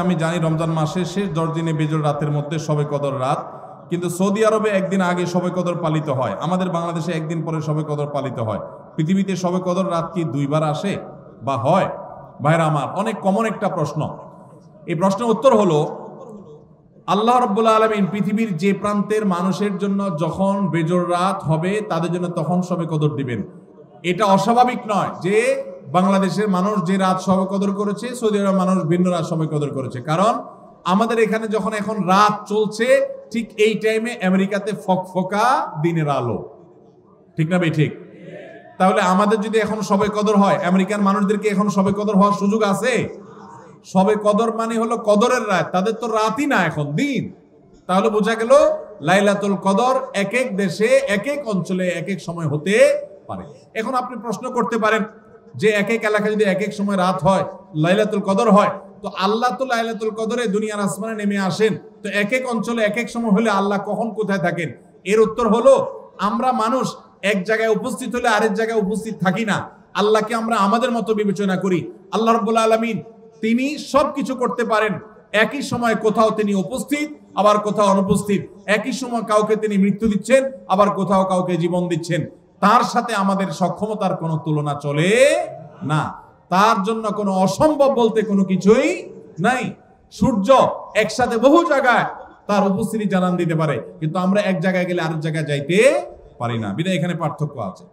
আমি জানি রমজান মাসের শেষ 10 দিনে বেজোড় রাতের মধ্যে শবে কদর রাত, কিন্তু সৌদি আরবে একদিন আগে শবে কদর পালিত হয়, আমাদের বাংলাদেশে একদিন পরে শবে কদর পালিত হয়। পৃথিবীতে শবে কদর রাত কি দুইবার আসে বা হয়? ভাইরা আমার, অনেক কমন একটা প্রশ্ন। এই প্রশ্নের উত্তর হলো, আল্লাহ রাব্বুল আলামিন পৃথিবীর যে প্রান্তের মানুষের জন্য যখন বেজোড় রাত হবে তাদের জন্য তখন শবে কদর দিবেন। এটা অস্বাভাবিক নয় যে বাংলাদেশের মানুষ যে রাত শবে কদর করেছে, সৌদি আরবের মানুষ ভিন্ন রাত শবে কদর করেছে। কারণ আমাদের এখানে যখন এখন রাত চলছে, ঠিক এই টাইমে আমেরিকাতে ফকফকা দিনের আলো। ঠিক না ভাই? ঠিক। তাহলে আমাদের যদি এখন শবে কদর হয়, আমেরিকান মানুষদেরকে এখন শবে কদর হওয়ার সুযোগ আছে? শবে কদর মানে হলো কদরের রাত, তাদের তো রাতই না, এখন দিন। তাহলে বোঝা গেল লাইলাতুল কদর এক এক দেশে এক এক অঞ্চলে এক এক সময় হতে পারে। এখন আপনি প্রশ্ন করতে পারেন যে এক এক এলাকায় যদি এক এক সময় রাত হয়, লাইলাতুল কদর হয়, তো আল্লাহ তো লাইলাতুল কদরে দুনিয়ার আসমানে নেমে আসেন, তো এক এক অঞ্চলে এক এক সময় হলে আল্লাহ কখন কোথায় থাকেন? এর উত্তর হলো, আমরা মানুষ এক জায়গায় উপস্থিত হলে আরেক জায়গায় উপস্থিত থাকি না। আল্লাহকে আমরা আমাদের মতো বিবেচনা করি। আল্লাহ রাব্বুল আলামিন তিনি সবকিছু করতে পারেন। একই সময় কোথাও তিনি উপস্থিত, আবার কোথাও অনুপস্থিত। একই সময় কাউকে তিনি মৃত্যু দিচ্ছেন, আবার কোথাও কাউকে জীবন দিচ্ছেন। তার সাথে আমাদের সক্ষমতার কোনো তুলনা চলে না। তার জন্য কোনো অসম্ভব বলতে কোনো কিছুই নাই। সূর্য একসাথে বহু জায়গায় তার উপস্থিতি জানান দিতে পারে, কিন্তু আমরা এক জায়গায় গেলে আরেক জায়গায় যাইতে পারি না। বিধায় এখানে পার্থক্য আছে।